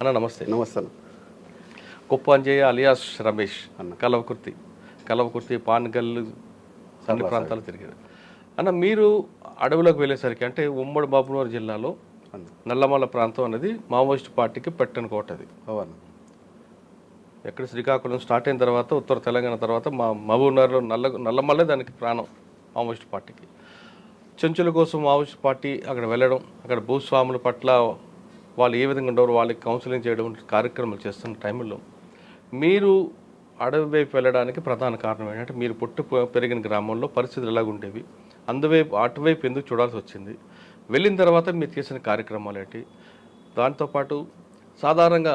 అన్న నమస్తే. నమస్తే అన్న. కొప్పంజయ్య అలియాస్ రమేష్ అన్న. కలవకుర్తి పాన్గల్లు అన్ని ప్రాంతాలు తిరిగారు. అన్న మీరు అడవులకు వెళ్ళేసరికి అంటే ఉమ్మడి మహబూబ్నగర్ జిల్లాలో అన్న. నల్లమల్ల ప్రాంతం అనేది మావోయిస్ట్ పార్టీకి పెట్టని కోట అది. అవును. ఎక్కడ శ్రీకాకుళం స్టార్ట్ అయిన తర్వాత ఉత్తర తెలంగాణ తర్వాత మా మహబూబ్నగర్లో నల్లమల్లే దానికి ప్రాణం మావోయిస్ట్ పార్టీకి. చెంచుల కోసం మావోయిస్ట్ పార్టీ అక్కడ వెళ్ళడం, అక్కడ భూస్వాముల పట్ల వాళ్ళు ఏ విధంగా ఉండేవారు వాళ్ళకి కౌన్సిలింగ్ చేయడం కార్యక్రమాలు చేస్తున్న టైంలో మీరు అడవి వైపు వెళ్ళడానికి ప్రధాన కారణం ఏంటంటే మీరు పెరిగిన గ్రామంలో పరిస్థితులు ఎలాగుండేవి, అటువైపు ఎందుకు చూడాల్సి వచ్చింది, వెళ్ళిన తర్వాత మీరు చేసిన కార్యక్రమాలు ఏంటి, దాంతోపాటు సాధారణంగా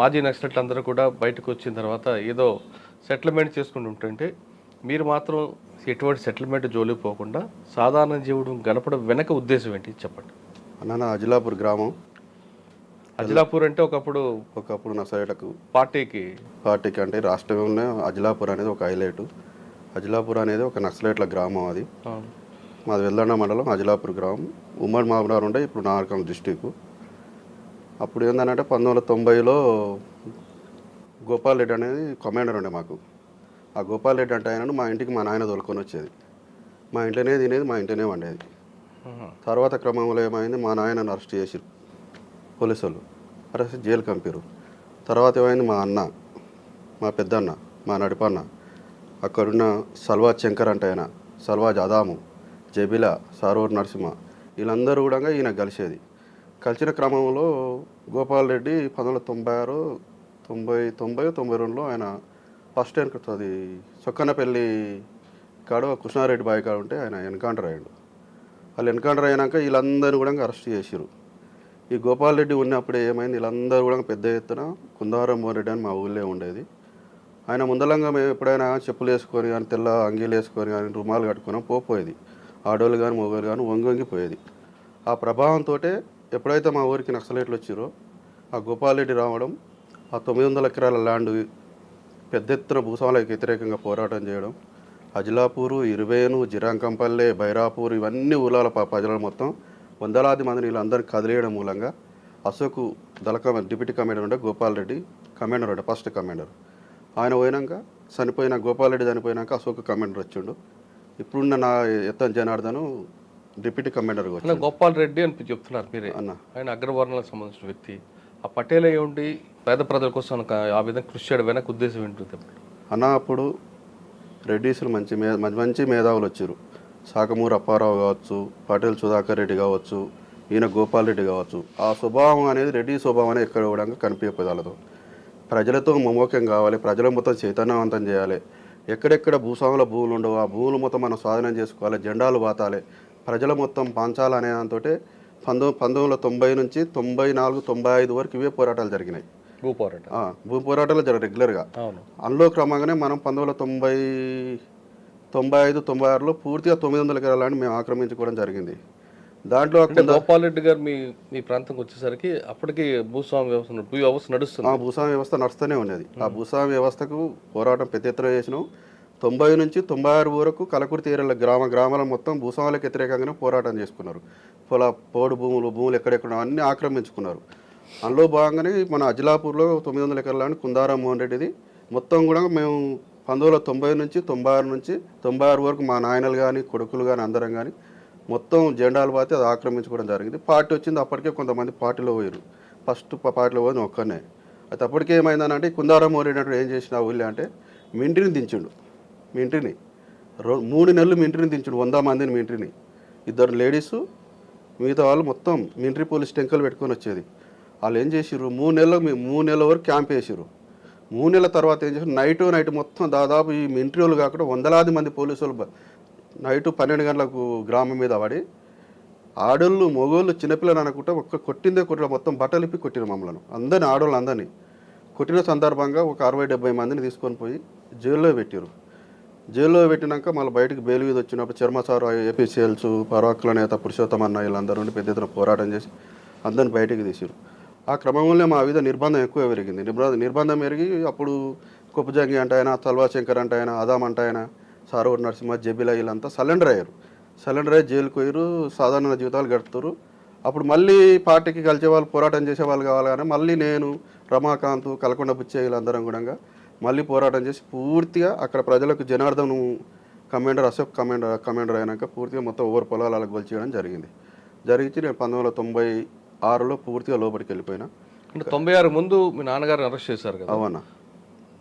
మాజీ నక్సలైట్లు అందరూ కూడా బయటకు వచ్చిన తర్వాత ఏదో సెటిల్మెంట్ చేసుకుంటూ ఉంటుంటే మీరు మాత్రం ఎటువంటి సెటిల్మెంట్ జోలికి పోకుండా సాధారణ జీవుడు గడపడం వెనక ఉద్దేశం ఏంటి చెప్పండి. అన్న అజిలాపూర్ గ్రామం. అజిలాపూర్ అంటే ఒకప్పుడు నక్సలైట్లకు పార్టీకి అంటే రాష్ట్రంలోనే అజిలాపూర్ అనేది ఒక హైలైట్. అజిలాపూర్ అనేది ఒక నక్సలైట్ల గ్రామం. అది మాది వెల్లండ మండలం అజిలాపూర్ గ్రామం. ఉమ్మడి మహబూబ్నగర్ ఉండే ఇప్పుడు నాగరికల్ డిస్టిక్. అప్పుడు ఏంటంటే 1990లో గోపాల్ రెడ్డి అనేది కమాండర్ ఉండే మాకు. ఆ గోపాల్ రెడ్డి అంటే ఆయనను మా ఇంటికి మా నాయన తోలుకొని వచ్చేది. మా ఇంట్లోనే తినేది, మా ఇంట్లోనే వండేది. తర్వాత క్రమంలో ఏమైంది, మా నాయనను అరెస్ట్ చేసిరు పోలీసు వాళ్ళు. అరెస్ట్ జైలు కంపారు. తర్వాత ఏమైంది, మా అన్న, మా పెద్దన్న, మా నడిపన్న, అక్కడున్న సల్వాజ్ శంకర్ అంటే ఆయన, సల్వాజ్ అదాము, జబిలా, సారూర్ నరసింహ వీళ్ళందరూ కూడా ఈయన కలిసేది. కలిసిన క్రమంలో గోపాల్ రెడ్డి 1996, 92లో ఆయన ఫస్ట్ అది సొక్కనపల్లి కాడ కృష్ణారెడ్డి బాయ్ కాడ ఉంటే ఆయన ఎన్కౌంటర్ అయ్యాడు. వాళ్ళు ఎన్కౌంటర్ అయినాక వీళ్ళందరూ కూడా అరెస్ట్ చేసిరు. ఈ గోపాల్ రెడ్డి ఉన్నప్పుడే ఏమైంది, వీళ్ళందరూ కూడా పెద్ద ఎత్తున కుందారం రెడ్డి అని మా ఊళ్ళో ఉండేది. ఆయన ముందలంగా మేము ఎప్పుడైనా చెప్పులు వేసుకొని కానీ తెల్ల అంగీలు వేసుకొని కానీ రుమాలు కట్టుకొని పోయేది. ఆడోళ్ళు కానీ మొగోళ్ళు కానీ వంగిపోయేది. ఆ ప్రభావంతో ఎప్పుడైతే మా ఊరికి నక్సలైట్లు వచ్చిరో ఆ గోపాల్ రెడ్డి రావడం, ఆ 900 ఎకరాల ల్యాండ్ పెద్ద ఎత్తున భూస్వాములకు వ్యతిరేకంగా పోరాటం చేయడం, అజిలాపూరు, ఇరువేను, జిరాంకంపల్లె, బైరాపూర్ ఇవన్నీ ఊళ్ళ ప్రజలు మొత్తం వందలాది మందిని వీళ్ళందరినీ కదిలేయడం మూలంగా అశోక్ డిప్యూటీ కమాండర్ ఉండే గోపాల్ రెడ్డి కమాండర్ ఉండే ఫస్ట్ కమాండర్. ఆయన పోయినాక గోపాల్ రెడ్డి చనిపోయినాక అశోక్ కమాండర్ వచ్చిండు. ఇప్పుడున్న నా ఎత్తం జనార్దను డిప్యూటీ కమాండర్ వచ్చి. గోపాల్ రెడ్డి అని చెప్తున్నారు మీరే అన్న. ఆయన అగ్రవర్ణాలకు సంబంధించిన వ్యక్తి. ఆ పటేల్ అయ్యి ఉండి పేద ప్రజల కోసం ఆ విధంగా కృషి చేయడం వెనక ఉద్దేశం ఏంటి అన్న? అప్పుడు రెడ్డీసులు మంచి మేధావులు వచ్చారు. సాకమూరు అప్పారావు కావచ్చు, పటేల్ సుధాకర్ రెడ్డి కావచ్చు, ఈయన గోపాల్ రెడ్డి కావచ్చు. ఆ స్వభావం అనేది రెడ్డి స్వభావం అనేది ఎక్కడ కూడా కనిపించదు. వాళ్ళతో ప్రజలతో మమోక్యం కావాలి, ప్రజల మొత్తం చైతన్యవంతం చేయాలి. ఎక్కడెక్కడ భూస్వాముల భూములు ఉండవు ఆ భూములు మొత్తం మనం స్వాధీనం చేసుకోవాలి, జెండాలు బాతాలి, ప్రజల మొత్తం పంచాలనే దాంతో 1990 నుంచి 94, 95 వరకు ఇవే పోరాటాలు జరిగినాయి. భూ పోరాటాలు రెగ్యులర్గా. అందులో క్రమంగానే మనం 1995, 96లో పూర్తిగా 900 ఎకరాలని మేము ఆక్రమించుకోవడం జరిగింది. దాంట్లో గోపాల్ రెడ్డి గారు మీ ప్రాంతంకి వచ్చేసరికి అప్పటికి భూస్వామ్య వ్యవస్థ నడుస్తుంది. భూస్వామ్య వ్యవస్థ నడుస్తూనే ఉన్నది. ఆ భూస్వామ్య వ్యవస్థకు పోరాటం పెద్ద ఎత్తున చేసినాం. 90 నుంచి 96 వరకు కలకుర్తి ఏరియాల గ్రామాల మొత్తం భూస్వాములకు వ్యతిరేకంగానే పోరాటం చేసుకున్నారు. పోడు భూములు ఎక్కడెక్కడ అన్నీ ఆక్రమించుకున్నారు. అందులో భాగంగానే మన అజిలాపూర్లో 900 ఎకరాలని కుందారం మోహన్ రెడ్డిది మొత్తం కూడా మేము 1990 నుంచి 96 వరకు మా నాయనలు కానీ కొడుకులు కానీ అందరం కానీ మొత్తం జెండాలు పాతి అది ఆక్రమించుకోవడం జరిగింది. పార్టీ వచ్చింది. అప్పటికే కొంతమంది పార్టీలో పోయారు. ఫస్ట్ పార్టీలో పోయింది ఒక్కనే. అయితే అప్పటికే ఏమైందనంటే కుందారం మోహన్ రెడ్డి ఏం చేసిన ఊళ్ళో అంటే మింట్రీని దించిండు. మింట్రీని 3 నెలలు మింట్రీని దించుడు, 100 మందిని మింట్రీని, 2 లేడీసు, మిగతా వాళ్ళు మొత్తం మింట్రీ పోలీస్ టెంకలు పెట్టుకొని వచ్చేది. వాళ్ళు ఏం చేసిర్రు, 3 నెలల వరకు క్యాంప్ వేసిర్రు. 3 నెలల తర్వాత ఏం చేసారు, నైట్ మొత్తం దాదాపు ఈ మింట్రీ వాళ్ళు కాకుండా వందలాది మంది పోలీసు వాళ్ళు నైటు 12 గంటలకు గ్రామం మీద పడి ఆడోళ్ళు మొగోళ్ళు చిన్నపిల్లలు అనుకుంటే కొట్టిందే మొత్తం బట్టలిప్పి కొట్టిన మమ్మల్ని అందరినీ, ఆడోళ్ళు అందరినీ కొట్టిన సందర్భంగా ఒక 60-70 మందిని తీసుకొని పోయి జైల్లో పెట్టారు. జైల్లో పెట్టినాక మళ్ళీ బయటకు బెయిల్ మీద వచ్చినప్పుడు చర్మసారు, ఏపీసీఎల్స్, పరవాకుల నేత పురుషోత్తమన్న వీళ్ళందరూ ఉండి పెద్ద ఎత్తున పోరాటం చేసి అందరిని బయటికి తీసారు. ఆ క్రమంలో మా మీద నిర్బంధం ఎక్కువ పెరిగింది. నిర్బంధం పెరిగి అప్పుడు కొప్పజంగి అంటే ఆయన, తల్వా శంకర్ అంటే ఆయన, అదాం అంటే ఆయన, సారూర్ నరసింహ, జబిలా వీళ్ళంతా సరెండర్ అయ్యారు. జైలుకు పోయారు, సాధారణ జీవితాలు గడుపుతారు. అప్పుడు మళ్ళీ పార్టీకి కలిసే వాళ్ళు పోరాటం చేసేవాళ్ళు కావాలి కానీ మళ్ళీ నేను రమాకాంత్ కలకొండ బుచ్చయ్యలు అందరం కూడా మళ్ళీ పోరాటం చేసి పూర్తిగా అక్కడ ప్రజలకు జనార్దన్ కమాండర్ అశోక్ కమాండర్ అయినాక పూర్తిగా మొత్తం ఓవర్ పొలాలకు గొల్చేయడం జరిగింది. జరిగించి నేను 1996లో పూర్తిగా లోపలికి వెళ్ళిపోయినా. అంటే 96 ముందు మీ నాన్నగారిని అరెస్ట్ చేశారు కదా, అవునా,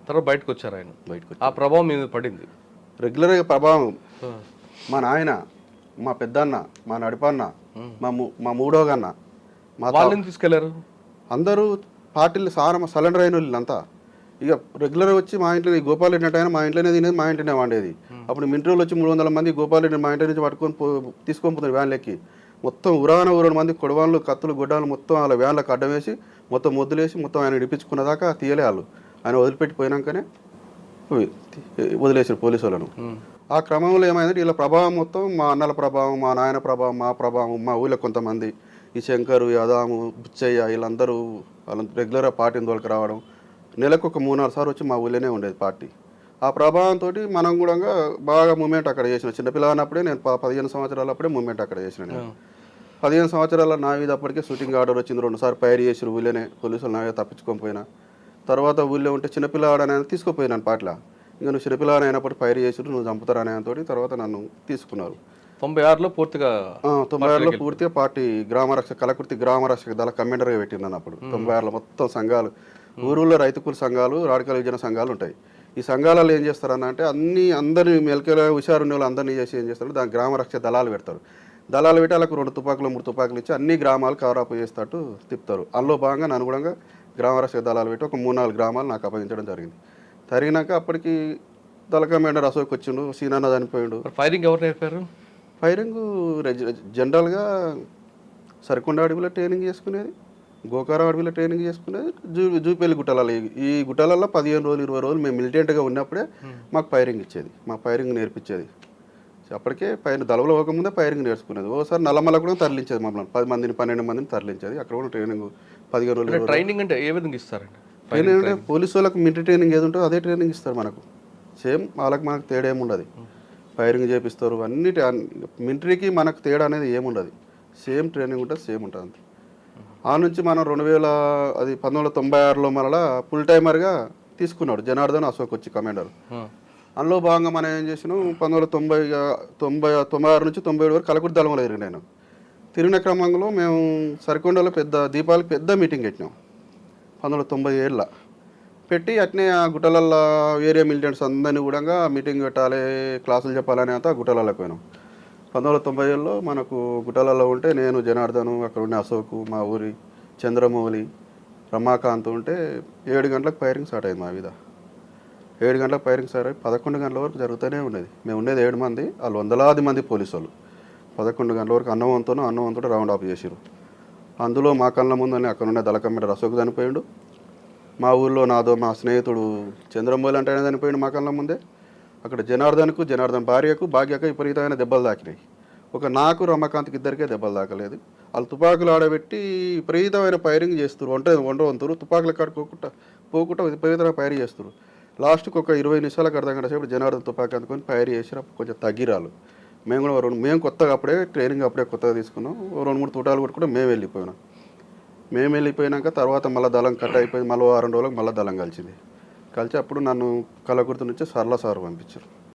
తర్వాత బయటకు వచ్చారు ఆయన. బయటకు ఆ ప్రభావం మీద పడింది రెగ్యులర్గా ప్రభావం. మా నాయన, మా పెద్దన్న, మా నడిపన్న, మా మూడోగన్న, మా వాళ్ళని తీసుకెళ్లారు. అందరూ పార్టీలు సరెండర్ అయిన వీళ్ళంతా ఇక రెగ్యులర్గా వచ్చి మా ఇంట్లో గోపాల్ రెడ్డి అంటే ఆయన మా ఇంట్లోనే తినేది, మా ఇంట్లోనే వండేది. అప్పుడు మింట్రోలు వచ్చి 300 మంది గోపాల్ రెడ్డి మా ఇంటి నుంచి పట్టుకొని తీసుకొని పోతుంది వ్యాన్లెక్కి. మొత్తం ఊరాన మంది కొడవాళ్ళు, కత్తులు, గుడ్డాలు మొత్తం వాళ్ళ వ్యాన్లకు అడ్డం వేసి మొత్తం మొద్దులేసి మొత్తం ఆయన ఇడిపించుకున్నదాకా తీయలే వాళ్ళు. ఆయన వదిలిపెట్టిపోయినాకనే వదిలేసారు పోలీసు వాళ్ళను. ఆ క్రమంలో ఏమైందంటే వీళ్ళ ప్రభావం మొత్తం మా అన్నల ప్రభావం, మా నాయన ప్రభావం, మా ప్రభావం, మా ఊళ్ళో కొంతమంది ఈ శంకరు, యాదాము, బుచ్చయ్య వీళ్ళందరూ వాళ్ళ రెగ్యులర్గా పార్టీని తోలుకు రావడం. నెలకు ఒక 3-4 సార్లు వచ్చి మా ఊళ్ళోనే ఉండేది పార్టీ. ఆ ప్రభావంతో మనం కూడా బాగా మూమెంట్ అక్కడ చేసిన. చిన్నపిల్లనప్పుడే నేను 15 సంవత్సరాలు అప్పుడే మూమెంట్ అక్కడ చేసిన. నేను 15 సంవత్సరాల నా మీద అప్పటికే షూటింగ్ ఆర్డర్ వచ్చింది. 2 సార్లు ఫైర్ చేసి ఊళ్ళోనే పోలీసులు నా మీద తప్పించుకొని పోయినా. తర్వాత ఊళ్ళో ఉంటే చిన్నపిల్లవాడని తీసుకుపోయినాను పాటల. ఇంకా నువ్వు చిన్నపిల్లవాడు అయినప్పుడు ఫైర్ చేసి నువ్వు చంపుతారనేతో తర్వాత నన్ను తీసుకున్నారు. 96లో పూర్తిగా 96లో పూర్తిగా పార్టీ గ్రామరక్షక కలకుర్తి గ్రామరక్షక దళ కమాండర్గా పెట్టిందని. అప్పుడు 96లో మొత్తం సంఘాలు, ఊరుల్లో రైతు కూలి సంఘాలు, రాడికల్ విజన సంఘాలు ఉంటాయి. ఈ సంఘాలలో ఏం చేస్తారన్న అంటే అందరినీ మెలకల హుషారున్న వాళ్ళు అందరినీ చేసి ఏం చేస్తారు, దాని గ్రామరక్షక దళాలు పెడతారు. దళాలు పెట్టి వాళ్ళకు 2 తుపాకులు 3 తుపాకులు ఇచ్చి అన్ని గ్రామాలు కవరాపు చేస్తట్టు తిప్పుతారు. అందులో భాగంగా నన్ను కూడా గ్రామరక్షక దళాలు పెట్టి ఒక 3-4 గ్రామాలు నాకు అప్పగించడం జరిగింది. జరిగినాక అప్పటికి దళ కమాండర్ అశోక్ వచ్చిండు, సీనాన్న చనిపోయిండు. ఫైరింగ్ ఎవరు నేర్పారు? ఫైరింగ్ జనరల్గా సరికొండ అడవిలో ట్రైనింగ్ చేసుకునేది, గోకారం అడవిలో ట్రైనింగ్ చేసుకునేది, జూపల్లి గుట్టలలో. ఈ గుట్టలలో 15 రోజులు 20 రోజులు మేము మిలిటెంట్గా ఉన్నప్పుడే మాకు ఫైరింగ్ ఇచ్చేది, మాకు ఫైరింగ్ నేర్పించేది. అప్పటికే పైన దళవలో పోకముందే ఫైరింగ్ నేర్చుకునేది. ఓసారి నల్లమల్ల కూడా తరలించేది మమ్మల్ని, 10 మందిని 12 మందిని తరలించేది. అక్కడ కూడా ట్రైనింగ్ 15 రోజులు. ట్రైనింగ్ అంటే ఏ విధంగా ఇస్తారండి? ట్రైనింగ్ అంటే పోలీసు వాళ్ళకి మిలిటరీ ట్రైనింగ్ ఏది ఉంటుందో అదే ట్రైనింగ్ ఇస్తారు మనకు. సేమ్ వాళ్ళకి మనకు తేడా ఏముండదు. ఫైరింగ్ చేపిస్తారు అన్నిటి. మిలిటరీకి మనకు తేడా అనేది ఏముండదు. సేమ్ ట్రైనింగ్ ఉంటుంది, సేమ్ ఉంటుంది అంతే. ఆ నుంచి మనం 1996లో మరలా ఫుల్ టైమర్గా తీసుకున్నాడు జనార్దన్ అశోక్ వచ్చి కమాండర్. అందులో భాగంగా మనం ఏం చేసినాం, 1996 నుంచి 97 వరకు కలకుర్తి దళంలో తిరిగినాను. తిరిగిన క్రమంలో మేము సరికొండలో దీపావళికి పెద్ద మీటింగ్ పెట్టినాం 1997లో. పెట్టి అట్నే ఆ గుట్టలల్లో ఏరియా మిలిటెంట్స్ అందరినీ కూడా మీటింగ్ పెట్టాలి, క్లాసులు చెప్పాలని అంతా గుట్టలలోకి పోయినాం. 1997లో మనకు గుట్టలలో ఉంటే నేను, జనార్దను, అక్కడ ఉండే అశోకు, మా ఊరి చంద్రమౌళి, రమాకాంత్ ఉంటే 7 గంటలకు ఫైరింగ్ స్టార్ట్ అయింది మా మీద. 7 గంటలకు ఫైరింగ్ స్టార్ట్ అయ్యి 11 గంటల వరకు జరుగుతూనే ఉండేది. మేము ఉండేది 7 మంది, వాళ్ళు వందలాది మంది పోలీసు వాళ్ళు. 11 గంటల వరకు అన్నవంతుడు రౌండ్ ఆఫ్ చేసిరు. అందులో మా కళ్ళ ముందని అక్కడ ఉండే దళ కమాండర్ అశోక్ చనిపోయిండు. మా ఊళ్ళో మా స్నేహితుడు చంద్రమౌళి అంటే చనిపోయిండు మా కళ్ళ ముందే. అక్కడ జనార్దన్ భార్యకు, భాగ్యకు విపరీతమైన దెబ్బలు తాకినాయి. నాకు రమాకాంత్కి ఇద్దరికే దెబ్బలు తాకలేదు. వాళ్ళు తుపాకులు ఆడబెట్టి విపరీతమైన ఫైరింగ్ చేస్తారు. వంటవంతురు తుపాకుల కాడ పోకుండా విపరీతమైన ఫైర్ చేస్తారు. లాస్ట్కి ఒక 20 నిమిషాలకు అర్థం గంట సేపు జనార్దన్ తుపాకి అందుకొని ఫైర్ చేసి కొంచెం తగ్గిరాలు. మేము కొత్తగా అప్పుడే ట్రైనింగ్ కొత్తగా తీసుకున్నాం. 2-3 తూటాలు కొట్టుకుంటే మేము వెళ్ళిపోయినాక తర్వాత మళ్ళీ దళం కట్ అయిపోయింది. మళ్ళీ 6 రోజులకు మళ్ళీ దళం కలిసి అప్పుడు నన్ను కలకుర్తి నుంచి సరళ సార్ పంపించారు.